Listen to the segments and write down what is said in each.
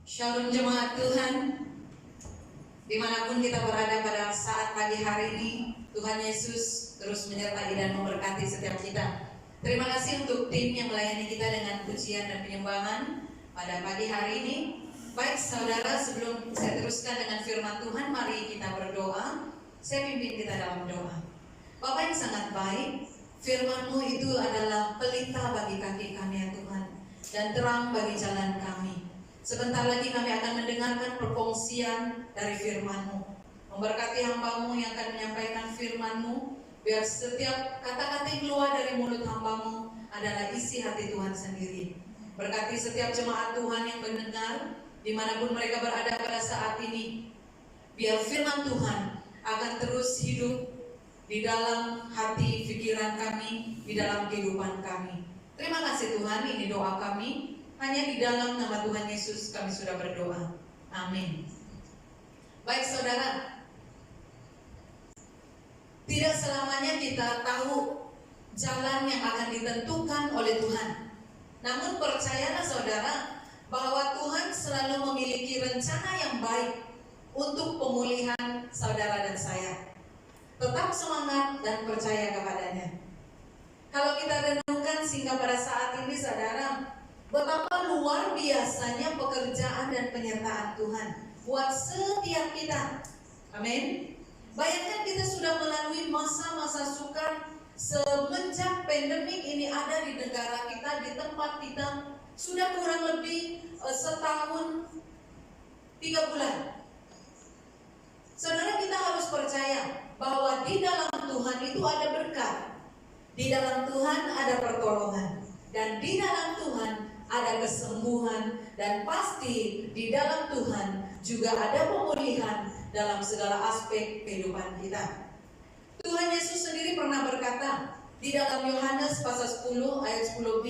Shalom jemaat Tuhan, dimanapun kita berada pada saat pagi hari ini, Tuhan Yesus terus menyertai dan memberkati setiap kita. Terima kasih untuk tim yang melayani kita dengan pujian dan penyembahan pada pagi hari ini. Baik saudara, sebelum saya teruskan dengan firman Tuhan, mari kita berdoa. Saya pimpin kita dalam doa. Bapa yang sangat baik, firman-Mu itu adalah pelita bagi kaki kami ya Tuhan, dan terang bagi jalan kami. Sebentar lagi kami akan mendengarkan perkongsian dari firman-Mu. Memberkati hamba-Mu yang akan menyampaikan firman-Mu, biar setiap kata-kata yang keluar dari mulut hamba-Mu adalah isi hati Tuhan sendiri. Berkati setiap jemaat Tuhan yang mendengar, dimanapun mereka berada pada saat ini. Biar firman Tuhan akan terus hidup di dalam hati, pikiran kami, di dalam kehidupan kami. Terima kasih Tuhan, ini doa kami. Hanya di dalam nama Tuhan Yesus kami sudah berdoa. Amin. Baik saudara, tidak selamanya kita tahu jalan yang akan ditentukan oleh Tuhan. Namun percayalah saudara, bahwa Tuhan selalu memiliki rencana yang baik untuk pemulihan saudara dan saya. Tetap semangat dan percaya kepadanya. Kalau kita renungkan sehingga pada saat ini saudara, betapa luar biasanya pekerjaan dan penyertaan Tuhan buat setiap kita. Amin. Bayangkan kita sudah melalui masa-masa sukar semenjak pandemik ini ada di negara kita, di tempat kita, sudah kurang lebih setahun 3 bulan. Saudara, kita harus percaya bahwa di dalam Tuhan itu ada berkat, di dalam Tuhan ada pertolongan, dan di dalam Tuhan ada kesembuhan, dan pasti di dalam Tuhan juga ada pemulihan dalam segala aspek kehidupan kita. Tuhan Yesus sendiri pernah berkata di dalam Yohanes pasal 10 ayat 10b,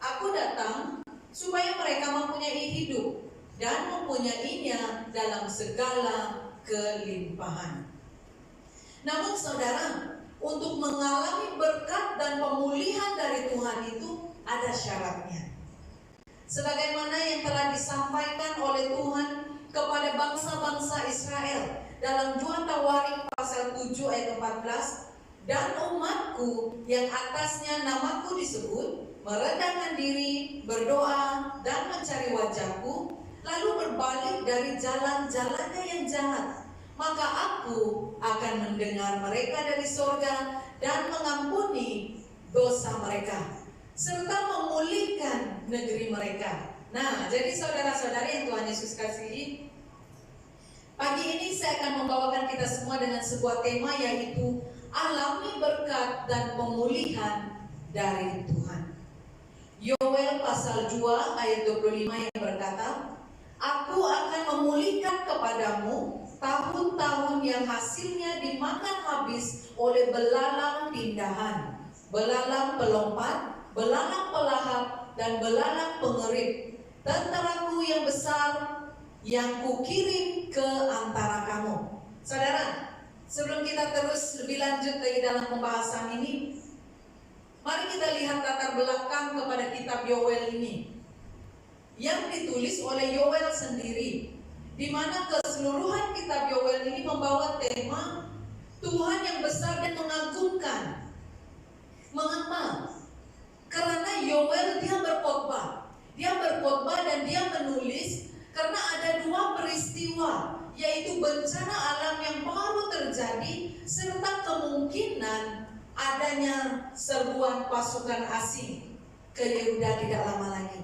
"Aku datang supaya mereka mempunyai hidup dan mempunyainya dalam segala kelimpahan." Namun saudara, untuk mengalami berkat dan pemulihan dari Tuhan itu ada syaratnya. Sebagaimana yang telah disampaikan oleh Tuhan kepada bangsa-bangsa Israel dalam 2 Tawarik pasal 7 ayat 14, "Dan umatku yang atasnya namaku disebut, merendahkan diri, berdoa, dan mencari wajahku, lalu berbalik dari jalan-jalannya yang jahat, maka aku akan mendengar mereka dari sorga dan mengampuni dosa mereka, serta memulihkan negeri mereka." Nah, jadi saudara-saudari yang Tuhan Yesus kasihi, pagi ini saya akan membawakan kita semua dengan sebuah tema, yaitu alami berkat dan pemulihan dari Tuhan. Yoel pasal 2 ayat 25 yang berkata, "Aku akan memulihkan kepadamu tahun-tahun yang hasilnya dimakan habis oleh belalang pindahan, belalang pelompat, belalang pelahap, dan belalang pengerit, tentaraku yang besar yang kukirim ke antara kamu." Saudara, sebelum kita terus lebih lanjut lagi dalam pembahasan ini, mari kita lihat latar belakang kepada kitab Yoel ini, yang ditulis oleh Yoel sendiri, di mana keseluruhan kitab Yoel ini membawa tema Tuhan yang besar dan mengagumkan. Mengapa? Karena Yoel dia berkhotbah dan dia menulis karena ada 2 peristiwa, yaitu bencana alam yang baru terjadi serta kemungkinan adanya serbuan pasukan asing ke Yehuda tidak lama lagi.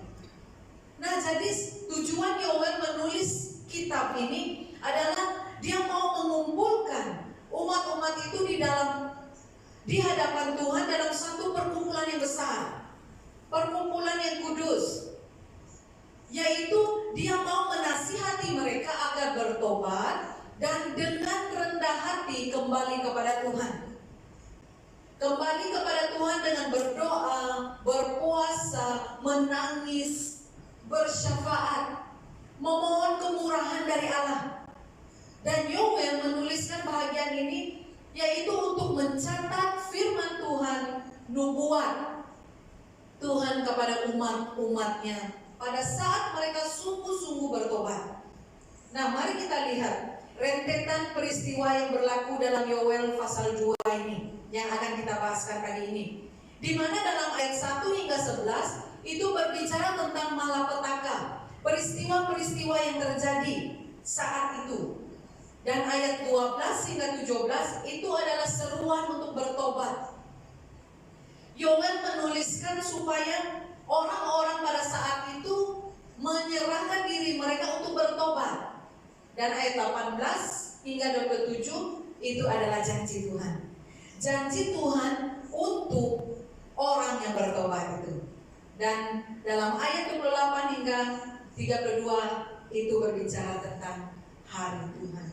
Nah, jadi tujuan Yoel menulis kitab ini adalah dia mau mengumpulkan umat-umat itu di hadapan Tuhan dalam satu perkumpulan yang besar, perkumpulan yang kudus, yaitu dia mau menasihati mereka agar bertobat dan dengan rendah hati kembali kepada Tuhan. Kembali kepada Tuhan dengan berdoa, berpuasa, menangis, bersyafaat, memohon kemurahan dari Allah. Dan Yoel menuliskan bahagian ini, yaitu untuk mencatat firman Tuhan, nubuat Tuhan kepada umat-umatnya pada saat mereka sungguh-sungguh bertobat. Nah, mari kita lihat rentetan peristiwa yang berlaku dalam Yoel pasal 2 ini yang akan kita bahaskan kali ini. Di mana dalam ayat 1 hingga 11 itu berbicara tentang malapetaka, peristiwa-peristiwa yang terjadi saat itu. Dan ayat 12 hingga 17 itu adalah seruan untuk bertobat. Yoel menuliskan supaya orang-orang pada saat itu menyerahkan diri mereka untuk bertobat. Dan ayat 18 hingga 27 itu adalah janji Tuhan. Janji Tuhan untuk orang yang bertobat itu. Dan dalam ayat 28 hingga 32 itu berbicara tentang hari Tuhan.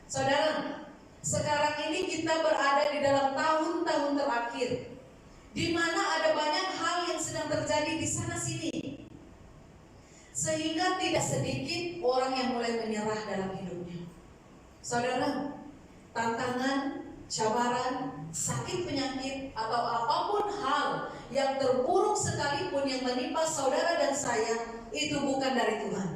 Saudara, sekarang ini kita berada di dalam tahun-tahun terakhir, di mana ada banyak hal yang sedang terjadi di sana sini, sehingga tidak sedikit orang yang mulai menyerah dalam hidupnya. Saudara, tantangan, cabaran, sakit penyakit, atau apapun hal yang terburuk sekalipun yang menimpa saudara dan saya, itu bukan dari Tuhan.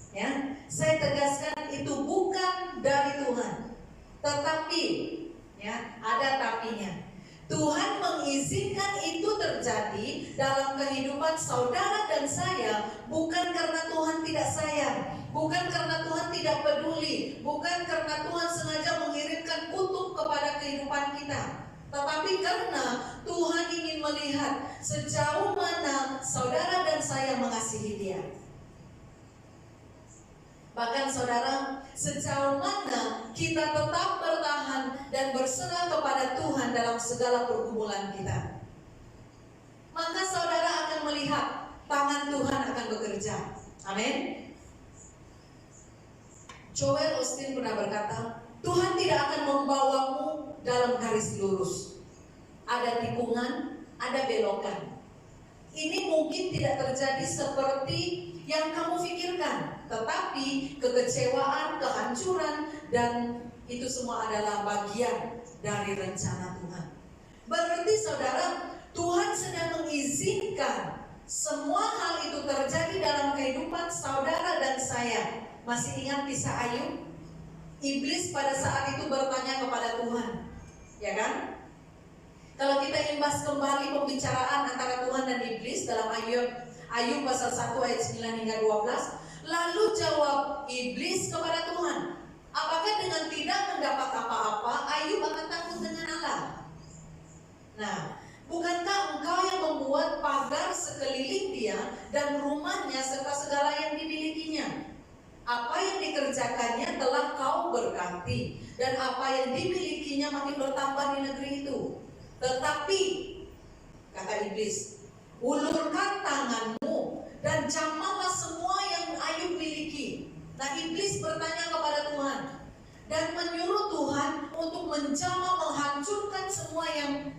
Ya, saya tegaskan itu bukan dari Tuhan. Tetapi, ya, ada tapinya. Tuhan mengizinkan itu terjadi dalam kehidupan saudara dan saya, bukan karena Tuhan tidak sayang, bukan karena Tuhan tidak peduli, bukan karena Tuhan sengaja mengirimkan kutuk kepada kehidupan kita, tetapi karena Tuhan ingin melihat sejauh mana saudara dan saya mengasihi Dia. Bahkan saudara, sejauh mana kita tetap bertahan dan berserah kepada Tuhan dalam segala pergumulan kita, maka saudara akan melihat tangan Tuhan akan bekerja. Amin. Joel Osteen pernah berkata, Tuhan tidak akan membawamu dalam garis lurus. Ada tikungan, ada belokan. Ini mungkin tidak terjadi seperti yang kamu pikirkan, tetapi kekecewaan, kehancuran, dan itu semua adalah bagian dari rencana Tuhan. Berarti saudara, Tuhan sedang mengizinkan semua hal itu terjadi dalam kehidupan saudara dan saya. Masih ingat kisah Ayub? Iblis pada saat itu bertanya kepada Tuhan, ya kan? Kalau kita imbas kembali pembicaraan antara Tuhan dan iblis dalam Ayub pasal 1 ayat 9 hingga 12, lalu jawab iblis kepada Tuhan, apakah dengan tidak mendapat apa-apa Ayub akan takut dengan Allah? Nah, bukankah engkau yang membuat pagar sekeliling dia dan rumahnya serta segala yang dimilikinya? Apa yang dikerjakannya telah kau berkati, dan apa yang dimilikinya makin bertambah di negeri itu. Tetapi, kata iblis, ulurkan tanganmu dan jamahlah semua yang Ayub miliki. Nah, iblis bertanya kepada Tuhan dan menyuruh Tuhan untuk menjamah, menghancurkan semua yang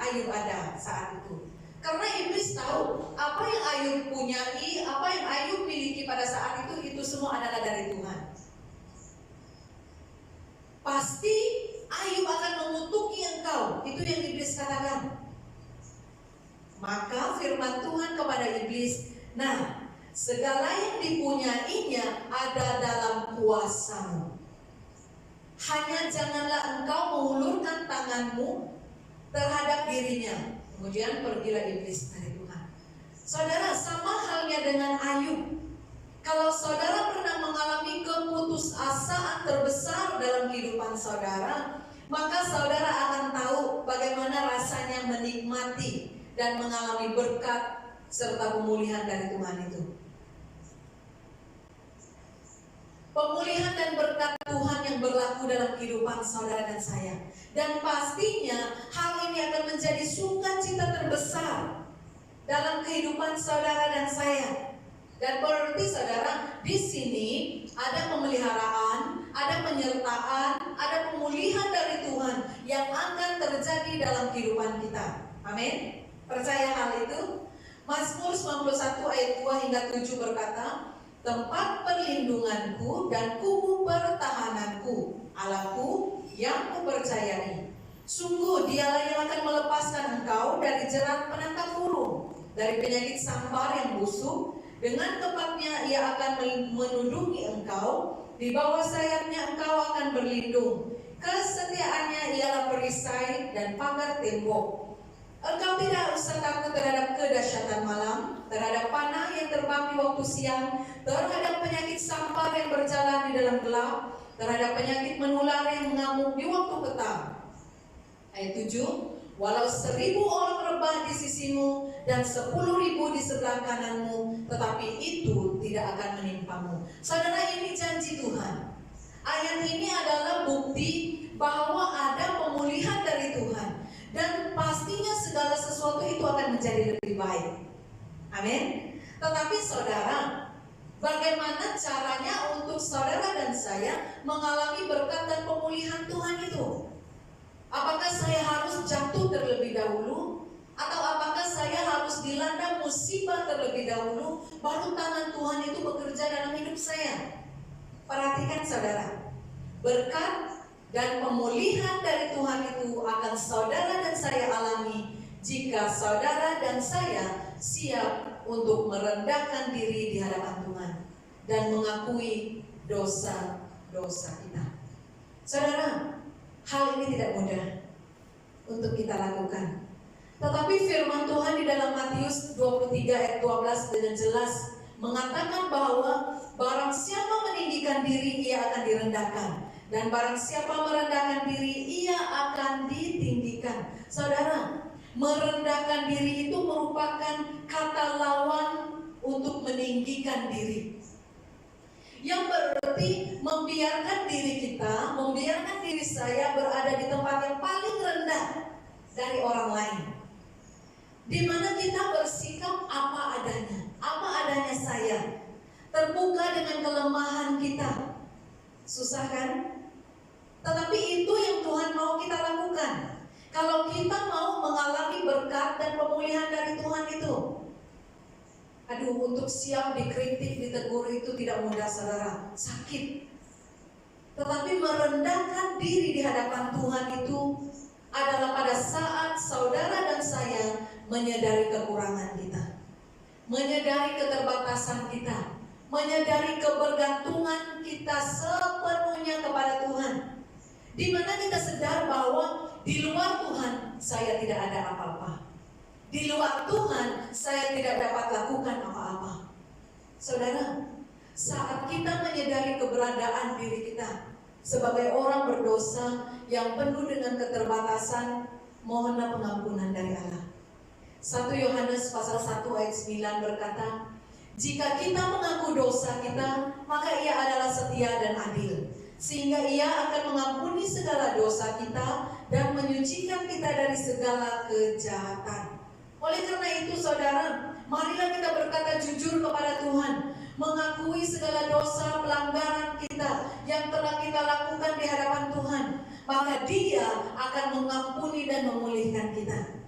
Ayub ada saat itu. Karena iblis tahu apa yang Ayub punyai, apa yang Ayub miliki pada saat itu semua adalah dari Tuhan. Pasti Ayub akan mengutuki engkau, itu yang iblis katakan. Maka firman Tuhan kepada iblis, nah, segala yang dipunyainya ada dalam kuasamu. Hanya janganlah engkau mengulurkan tanganmu terhadap dirinya. Kemudian pergilah iblis dari Tuhan. Saudara, sama halnya dengan Ayub. Kalau saudara pernah mengalami keputusasaan terbesar dalam kehidupan saudara, maka saudara akan tahu bagaimana rasanya menikmati dan mengalami berkat serta pemulihan dari Tuhan itu. Pemulihan dan berkat Tuhan yang berlaku dalam kehidupan saudara dan saya. Dan pastinya hal ini akan menjadi sukacita terbesar dalam kehidupan saudara dan saya. Dan berarti saudara, di sini ada pemeliharaan, ada penyertaan, ada pemulihan dari Tuhan yang akan terjadi dalam kehidupan kita. Amin. Percaya hal itu? Mazmur 91 ayat 2 hingga 7 berkata, tempat perlindunganku dan kubu pertahananku, Allahku yang kupercayai. Sungguh dialah yang akan melepaskan engkau dari jerat penangkap burung, dari penyakit sampar yang busuk, Dengan tepatnya ia akan menudungi engkau, di bawah sayapnya engkau akan berlindung. Kesetiaannya ialah perisai dan pagar tembok. Engkau tidak usah takut terhadap kedahsyatan malam, terhadap panah yang terbang di waktu siang, terhadap penyakit sampar yang berjalan di dalam gelap, terhadap penyakit menular yang mengamuk di waktu petang. Ayat 7, walau 1000 orang rebah di sisimu dan 10.000 di sebelah kananmu, tetapi itu tidak akan menimpamu. Saudara, ini janji Tuhan. Ayat ini adalah bukti bahwa ada pemulihan dari Tuhan, dan pastinya segala sesuatu itu akan menjadi lebih baik. Amin. Tetapi saudara, bagaimana caranya untuk saudara dan saya mengalami berkat dan pemulihan Tuhan itu? Apakah saya harus jatuh terlebih dahulu? Atau apakah saya harus dilanda musibah terlebih dahulu baru tangan Tuhan itu bekerja dalam hidup saya? Perhatikan saudara, berkat dan pemulihan dari Tuhan itu akan saudara dan saya alami jika saudara dan saya siap untuk merendahkan diri di hadapan Tuhan dan mengakui dosa-dosa kita. Saudara, hal ini tidak mudah untuk kita lakukan. Tetapi firman Tuhan di dalam Matius 23 ayat 12 dengan jelas mengatakan bahwa barang siapa meninggikan diri ia akan direndahkan, dan barang siapa merendahkan diri ia akan ditinggikan. Saudara, merendahkan diri itu merupakan kata lawan untuk meninggikan diri, yang berarti membiarkan diri kita, membiarkan diri saya berada di tempat yang paling rendah dari orang lain, di mana kita bersikap apa adanya saya, terbuka dengan kelemahan kita. Susah kan? Tetapi itu yang Tuhan mau kita lakukan. Kalau kita mau mengalami berkat dan pemulihan dari Tuhan itu. Aduh, untuk siap dikritik, ditegur itu tidak mudah saudara, sakit. Tetapi merendahkan diri di hadapan Tuhan itu adalah pada saat saudara dan saya menyadari kekurangan kita, menyadari keterbatasan kita, menyadari kebergantungan kita sepenuhnya kepada Tuhan, di mana kita sadar bahwa di luar Tuhan saya tidak ada apa-apa. Di luar Tuhan saya tidak dapat lakukan apa-apa. Saudara, saat kita menyadari keberadaan diri kita sebagai orang berdosa yang penuh dengan keterbatasan, mohonlah pengampunan dari Allah. 1 Yohanes pasal 1 ayat 9 berkata, jika kita mengaku dosa kita, maka ia adalah setia dan adil, sehingga ia akan mengampuni segala dosa kita dan menyucikan kita dari segala kejahatan. Oleh karena itu saudara, marilah kita berkata jujur kepada Tuhan, mengakui segala dosa pelanggaran kita yang telah kita lakukan di hadapan Tuhan, maka Dia akan mengampuni dan memulihkan kita.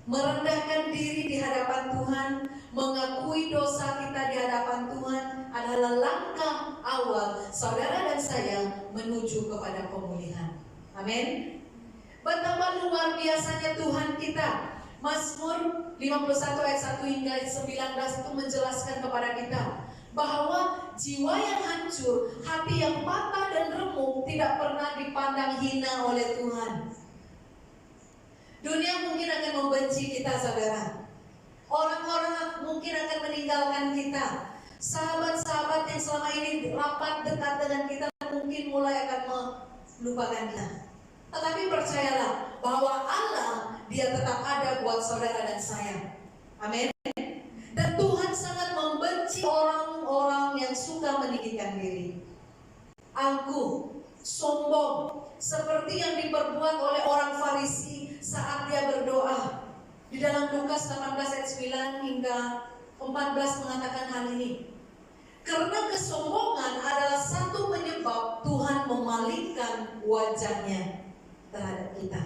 Merendahkan diri di hadapan Tuhan, mengakui dosa kita di hadapan Tuhan adalah langkah awal saudara dan saya menuju kepada pemulihan. Amin. Betapa luar biasanya Tuhan kita. Mazmur 51 ayat 1 hingga 19 itu menjelaskan kepada kita bahwa jiwa yang hancur, hati yang patah dan remuk tidak pernah dipandang hina oleh Tuhan. Dunia mungkin akan membenci kita saudara, orang-orang mungkin akan meninggalkan kita, sahabat-sahabat yang selama ini rapat dekat dengan kita mungkin mulai akan melupakan kita. Tetapi percayalah bahwa Allah, Dia tetap ada buat saudara dan saya. Amin. Dan Tuhan sangat membenci orang-orang yang suka meninggikan diri, angkuh, sombong, seperti yang diperbuat oleh orang Farisi saat dia berdoa. Di dalam Lukas 18 ayat 9 hingga 14 mengatakan hal ini. Karena kesombongan adalah satu penyebab Tuhan memalingkan wajahnya terhadap kita.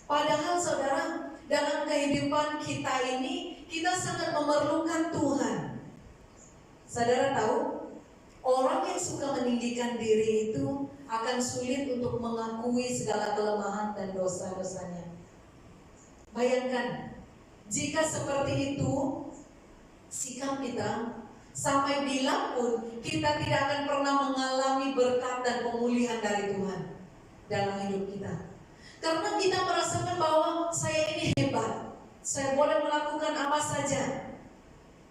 Padahal saudara, dalam kehidupan kita ini, kita sangat memerlukan Tuhan. Saudara tahu, orang yang suka meninggikan diri itu akan sulit untuk mengakui segala kelemahan dan dosa-dosanya. Bayangkan, jika seperti itu, sikap kita, sampai bila pun kita tidak akan pernah mengalami berkat dan pemulihan dari Tuhan dalam hidup kita. Karena kita merasakan bahwa saya ini hebat, saya boleh melakukan apa saja,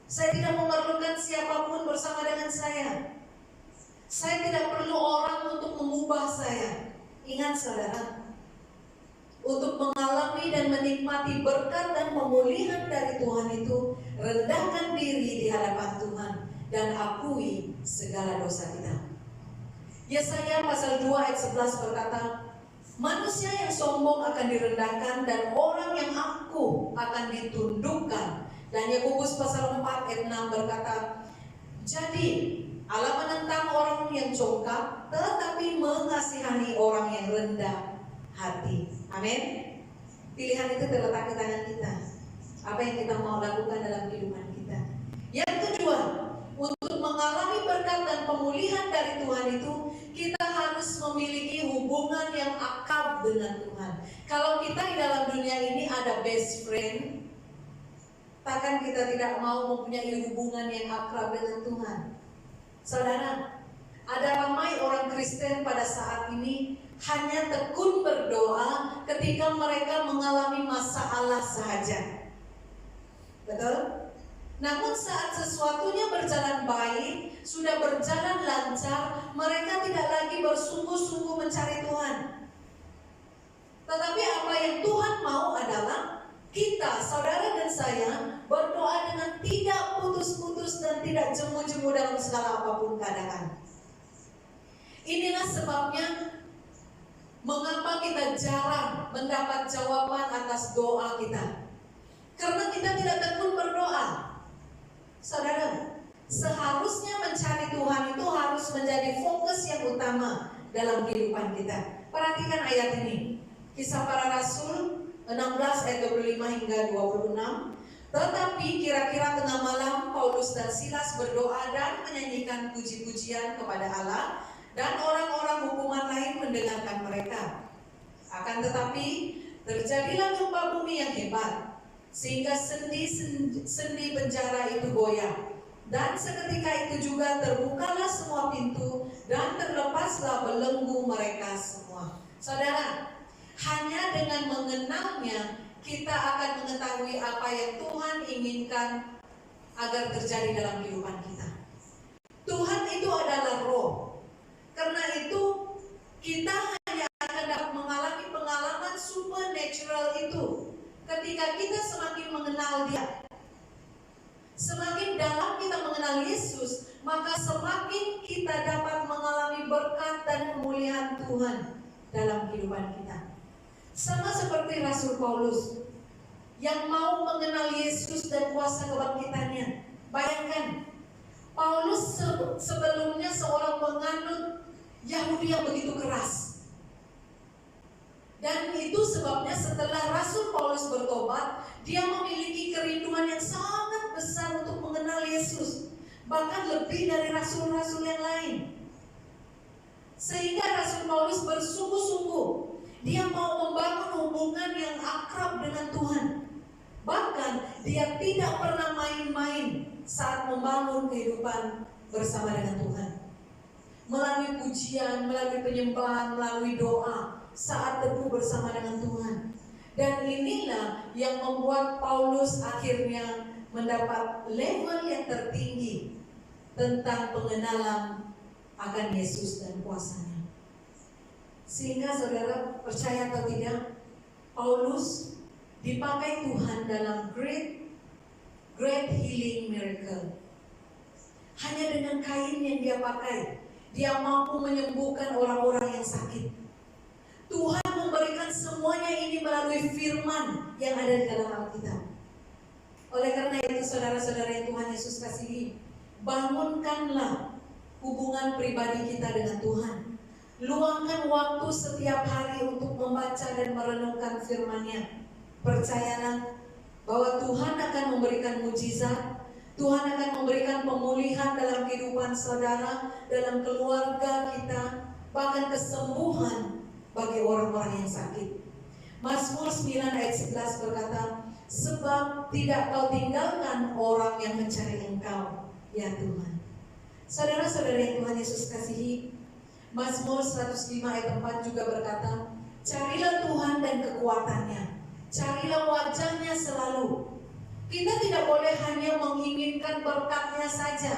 saya tidak memerlukan siapapun bersama dengan saya tidak perlu orang untuk mengubah saya. Ingat saudara, untuk mengalami dan menikmati berkat dan pemulihan dari Tuhan itu, rendahkan diri di hadapan Tuhan dan akui segala dosa kita. Yesaya pasal 2 ayat 11 berkata, manusia yang sombong akan direndahkan dan orang yang angkuh akan ditundukkan. Dan Yakobus pasal 4 ayat 6 berkata, jadi Allah menentang orang yang congkak, tetapi mengasihani orang yang rendah hati. Amin. Pilihan itu terletak di tangan kita. Apa yang kita mau lakukan dalam kehidupan kita. Yang kedua, untuk mengalami berkat dan pemulihan dari Tuhan itu, kita harus memiliki hubungan yang akrab dengan Tuhan. Kalau kita di dalam dunia ini ada best friend, takkan kita tidak mau mempunyai hubungan yang akrab dengan Tuhan. Saudara, ada ramai orang Kristen pada saat ini hanya tekun berdoa ketika mereka mengalami masalah sahaja. Betul? Namun saat sesuatunya berjalan baik, sudah berjalan lancar, mereka tidak lagi bersungguh-sungguh mencari Tuhan. Tetapi apa yang Tuhan mau adalah kita, saudara dan saya, berdoa dengan tidak putus-putus dan tidak jemu-jemu dalam segala apapun keadaan. Inilah sebabnya mengapa kita jarang mendapat jawaban atas doa kita. Karena kita tidak tekun berdoa. Saudara, seharusnya mencari Tuhan itu harus menjadi fokus yang utama dalam kehidupan kita. Perhatikan ayat ini. Kisah Para Rasul 16 ayat 25 hingga 26. Tetapi kira-kira tengah malam Paulus dan Silas berdoa dan menyanyikan puji-pujian kepada Allah, dan orang-orang hukuman lain mendengarkan mereka. Akan tetapi terjadilah gempa bumi yang hebat, sehingga sendi penjara itu goyah. Dan seketika itu juga terbukalah semua pintu dan terlepaslah belenggu mereka semua. Saudara, hanya dengan mengenalnya kita akan mengetahui apa yang Tuhan inginkan agar terjadi dalam kehidupan kita. Tuhan itu adalah roh. Karena itu kita hanya akan dapat mengalami pengalaman supernatural itu ketika kita semakin mengenal Dia. Semakin dalam kita mengenal Yesus, maka semakin kita dapat mengalami berkat dan pemulihan Tuhan dalam kehidupan kita. Sama seperti Rasul Paulus yang mau mengenal Yesus dan kuasa kebangkitannya. Bayangkan, Paulus sebelumnya seorang penganut Yahudi yang begitu keras. Dan itu sebabnya setelah Rasul Paulus bertobat, dia memiliki kerinduan yang sangat besar untuk mengenal Yesus, bahkan lebih dari rasul-rasul yang lain. Sehingga Rasul Paulus bersungguh-sungguh, dia mau membangun hubungan yang akrab dengan Tuhan. Bahkan dia tidak pernah main-main saat membangun kehidupan bersama dengan Tuhan. Melalui pujian, melalui penyembahan, melalui doa, saat teduh bersama dengan Tuhan. Dan inilah yang membuat Paulus akhirnya mendapat level yang tertinggi tentang pengenalan akan Yesus dan kuasanya. Sehingga saudara percaya atau tidak, Paulus dipakai Tuhan dalam great healing miracle. Hanya dengan kain yang dia pakai, dia mampu menyembuhkan orang-orang yang sakit. Tuhan memberikan semuanya ini melalui firman yang ada di dalam Alkitab. Oleh karena itu saudara-saudara yang Tuhan Yesus kasihi, bangunkanlah hubungan pribadi kita dengan Tuhan. Luangkan waktu setiap hari untuk membaca dan merenungkan firman-Nya. Percayalah bahwa Tuhan akan memberikan mujizat, Tuhan akan memberikan pemulihan dalam kehidupan saudara, dalam keluarga kita, bahkan kesembuhan bagi orang-orang yang sakit. Mazmur 9 ayat 11 berkata, sebab tidak kau tinggalkan orang yang mencari Engkau, ya Tuhan. Saudara-saudara yang Tuhan Yesus kasihi, Mazmur 105 ayat 4 juga berkata, carilah Tuhan dan kekuatannya, carilah wajahnya selalu. Kita tidak boleh hanya menginginkan berkatnya saja,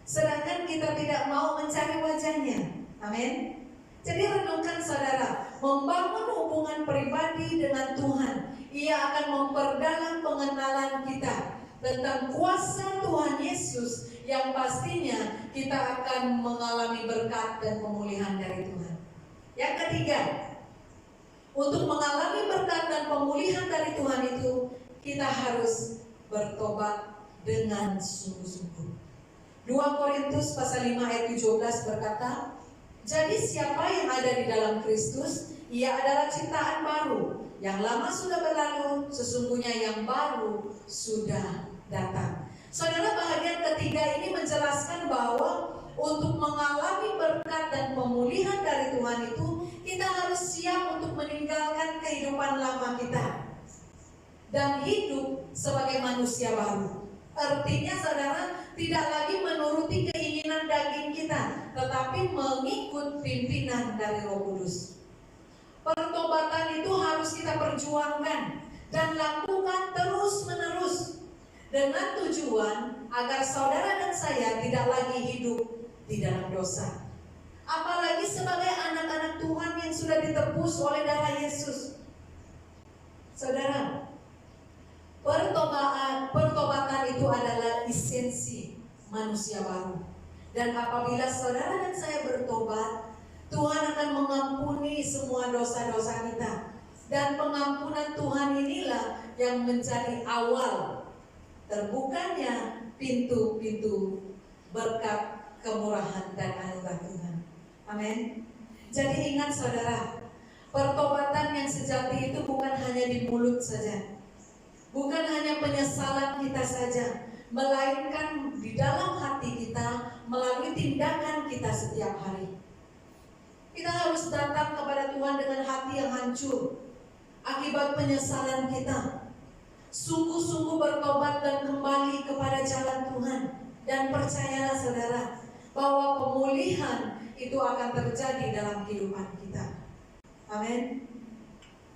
sedangkan kita tidak mau mencari wajahnya. Amin. Jadi renungkan saudara, membangun hubungan pribadi dengan Tuhan, Ia akan memperdalam pengenalan kita tentang kuasa Tuhan Yesus, yang pastinya kita akan mengalami berkat dan pemulihan dari Tuhan. Yang ketiga, untuk mengalami berkat dan pemulihan dari Tuhan itu, kita harus bertobat dengan sungguh-sungguh. 2 Korintus pasal 5 ayat 17 berkata, jadi siapa yang ada di dalam Kristus, ia adalah ciptaan baru. Yang lama sudah berlalu, sesungguhnya yang baru sudah datang. Saudara, bahagian ketiga ini menjelaskan bahwa untuk mengalami berkat dan pemulihan dari Tuhan itu, kita harus siap untuk meninggalkan kehidupan lama kita dan hidup sebagai manusia baru. Artinya saudara, tidak lagi menuruti keinginan daging kita, tetapi mengikut pimpinan dari Roh Kudus. Pertobatan itu harus kita perjuangkan dan lakukan terus-menerus dengan tujuan agar saudara dan saya tidak lagi hidup di dalam dosa. Apalagi sebagai anak-anak Tuhan yang sudah ditebus oleh darah Yesus. Saudara, pertobatan itu adalah esensi manusia baru. Dan apabila saudara dan saya bertobat, Tuhan akan mengampuni semua dosa-dosa kita. Dan pengampunan Tuhan inilah yang menjadi awal terbukanya pintu-pintu berkat, kemurahan, dan anugerah Tuhan. Amin. Jadi ingat saudara, pertobatan yang sejati itu bukan hanya di mulut saja, bukan hanya penyesalan kita saja, melainkan di dalam hati kita melalui tindakan kita setiap hari. Kita harus datang kepada Tuhan dengan hati yang hancur akibat penyesalan kita. Sungguh-sungguh bertobat dan kembali kepada jalan Tuhan. Dan percayalah saudara, bahwa pemulihan itu akan terjadi dalam kehidupan kita. Amin.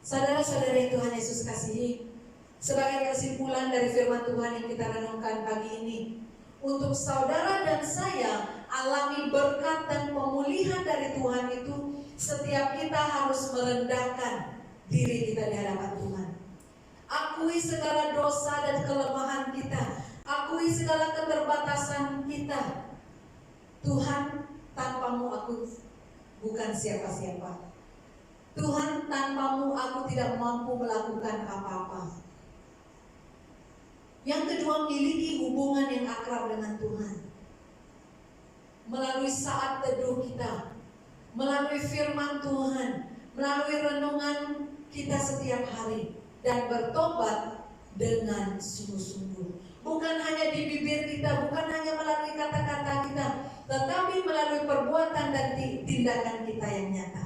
Saudara-saudara yang Tuhan Yesus kasihi, sebagai kesimpulan dari firman Tuhan yang kita renungkan pagi ini, untuk saudara dan saya alami berkat dan pemulihan dari Tuhan itu, setiap kita harus merendahkan diri kita di hadapan Tuhan. Akui segala dosa dan kelemahan kita, akui segala keterbatasan kita. Tuhan, tanpamu aku bukan siapa-siapa. Tuhan, tanpamu aku tidak mampu melakukan apa-apa. Yang kedua, miliki hubungan yang akrab dengan Tuhan. Melalui saat teduh kita, melalui firman Tuhan, melalui renungan kita setiap hari, dan bertobat dengan sungguh-sungguh. Bukan hanya di bibir kita, bukan hanya melalui kata-kata kita, tetapi melalui perbuatan dan tindakan kita yang nyata.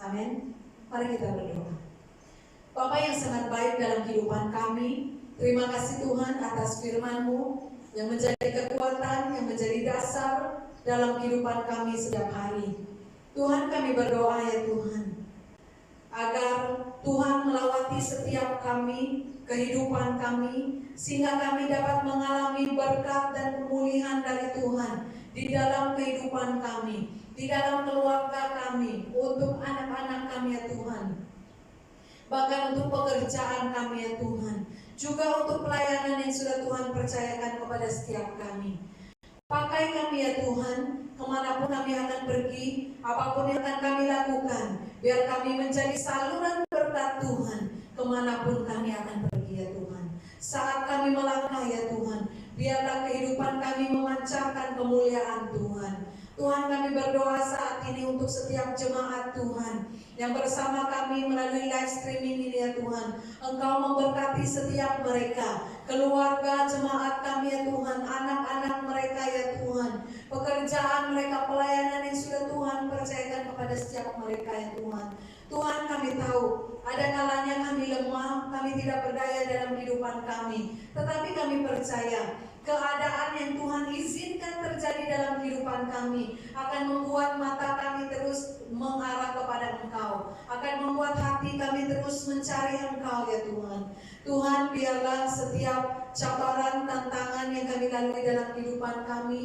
Amin. Mari kita berdoa. Bapa yang sangat baik dalam kehidupan kami, terima kasih Tuhan atas firman-Mu yang menjadi kekuatan, yang menjadi dasar dalam kehidupan kami setiap hari. Tuhan, kami berdoa ya Tuhan, agar Tuhan melawati setiap kami, kehidupan kami, sehingga kami dapat mengalami berkat dan pemulihan dari Tuhan di dalam kehidupan kami, di dalam keluarga kami, untuk anak-anak kami ya Tuhan, bahkan untuk pekerjaan kami ya Tuhan, juga untuk pelayanan yang sudah Tuhan percayakan kepada setiap kami. Pakai kami ya Tuhan, kemanapun kami akan pergi, apapun yang akan kami lakukan, biar kami menjadi saluran berkat Tuhan, kemanapun kami akan pergi ya Tuhan. Saat kami melangkah ya Tuhan, biarlah kehidupan kami memancarkan kemuliaan Tuhan. Tuhan, kami berdoa saat ini untuk setiap jemaat Tuhan yang bersama kami melalui live streaming ini ya Tuhan. Engkau memberkati setiap mereka, keluarga jemaat kami ya Tuhan, anak-anak mereka ya Tuhan, pekerjaan mereka, pelayanan yang sudah Tuhan percayakan kepada setiap mereka ya Tuhan. Tuhan, kami tahu ada kalanya kami lemah, kami tidak berdaya dalam kehidupan kami, tetapi kami percaya keadaan yang Tuhan izinkan terjadi dalam kehidupan kami akan membuat mata kami terus mengarah kepada Engkau, akan membuat hati kami terus mencari Engkau ya Tuhan. Tuhan, biarlah setiap cabaran, tantangan yang kami lalui dalam kehidupan kami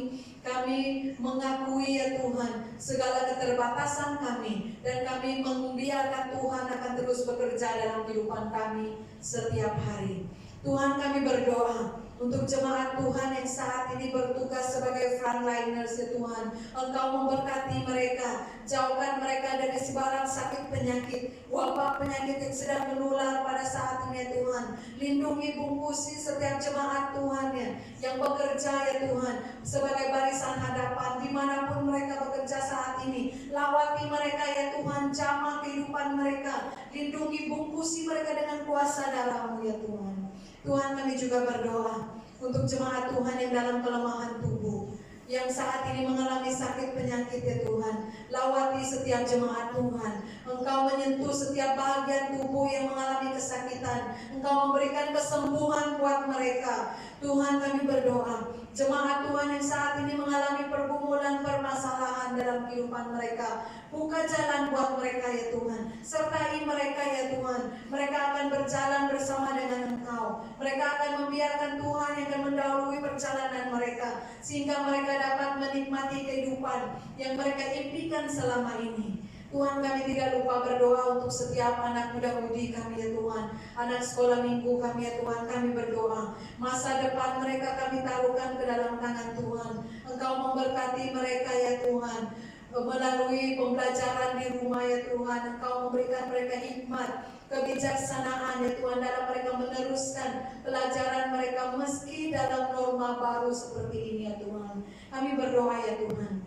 mengakui ya Tuhan segala keterbatasan kami, dan kami membiarkan Tuhan akan terus bekerja dalam kehidupan kami setiap hari. Tuhan, kami berdoa untuk jemaat Tuhan yang saat ini bertugas sebagai frontliners ya Tuhan. Engkau memberkati mereka, jauhkan mereka dari sebarang sakit penyakit, wabah penyakit yang sedang menular pada saat ini ya Tuhan. Lindungi, bungkusi setiap jemaat Tuhan yang bekerja ya Tuhan sebagai barisan hadapan dimanapun mereka bekerja saat ini. Lawati mereka ya Tuhan, jamah kehidupan mereka, lindungi, bungkusi mereka dengan kuasa darah-Mu ya Tuhan. Tuhan, kami juga berdoa untuk jemaat Tuhan yang dalam kelemahan tubuh, yang saat ini mengalami sakit penyakit ya Tuhan. Lawati setiap jemaat Tuhan. Engkau menyentuh setiap bagian tubuh yang mengalami kesakitan. Engkau memberikan kesembuhan buat mereka. Tuhan, kami berdoa jemaat Tuhan yang saat ini mengalami pergumulan, permasalahan dalam kehidupan mereka, buka jalan buat mereka ya Tuhan. Sertai mereka ya Tuhan. Mereka akan berjalan bersama dengan Engkau. Mereka akan membiarkan Tuhan yang akan mendahului perjalanan mereka, sehingga mereka dapat menikmati kehidupan yang mereka impikan selama ini. Tuhan, kami tidak lupa berdoa untuk setiap anak muda-mudi kami ya Tuhan, anak sekolah minggu kami ya Tuhan. Kami berdoa masa depan mereka kami taruhkan ke dalam tangan Tuhan. Engkau memberkati mereka ya Tuhan melalui pembelajaran di rumah ya Tuhan. Engkau memberikan mereka hikmat, kebijaksanaan ya Tuhan dalam mereka meneruskan pelajaran mereka meski dalam norma baru seperti ini ya Tuhan. Kami berdoa ya Tuhan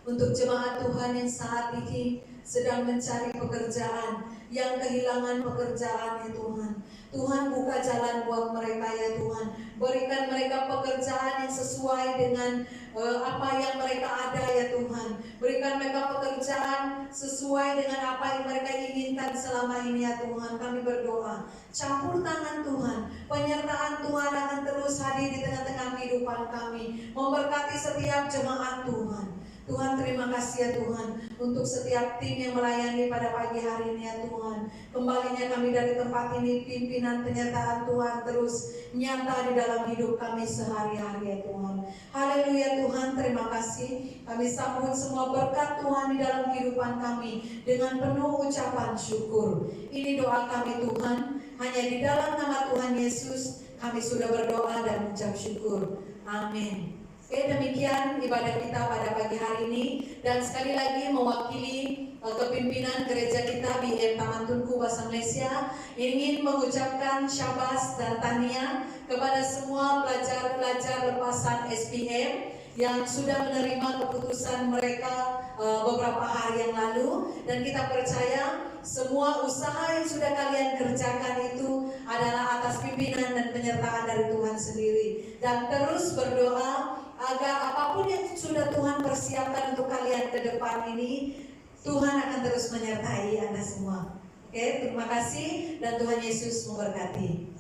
untuk jemaat Tuhan yang saat ini sedang mencari pekerjaan, yang kehilangan pekerjaan ya Tuhan. Tuhan, buka jalan buat mereka ya Tuhan. Berikan mereka pekerjaan yang sesuai dengan apa yang mereka ada ya Tuhan. Berikan mereka pekerjaan sesuai dengan apa yang mereka inginkan selama ini ya Tuhan. Kami berdoa, campur tangan Tuhan, penyertaan Tuhan akan terus hadir di tengah-tengah kehidupan kami, memberkati setiap jemaat Tuhan. Tuhan, terima kasih ya Tuhan untuk setiap tim yang melayani pada pagi hari ini ya Tuhan. Kembalinya kami dari tempat ini, pimpinan penyertaan Tuhan terus nyata di dalam hidup kami sehari-hari ya Tuhan. Haleluya Tuhan, terima kasih. Kami sambut semua berkat Tuhan di dalam kehidupan kami dengan penuh ucapan syukur. Ini doa kami Tuhan, hanya di dalam nama Tuhan Yesus kami sudah berdoa dan mengucap syukur. Amin. Oke, demikian ibadah kita pada pagi hari ini, dan sekali lagi mewakili kepimpinan gereja kita BM Taman Tunku Bahasa Malaysia ingin mengucapkan syabas dan tahniah kepada semua pelajar-pelajar lepasan SPM yang sudah menerima keputusan mereka beberapa hari yang lalu, dan kita percaya semua usaha yang sudah kalian kerjakan itu adalah atas pimpinan dan penyertaan dari Tuhan sendiri, dan terus berdoa agar apapun yang sudah Tuhan persiapkan untuk kalian ke depan ini, Tuhan akan terus menyertai Anda semua. Oke, terima kasih dan Tuhan Yesus memberkati.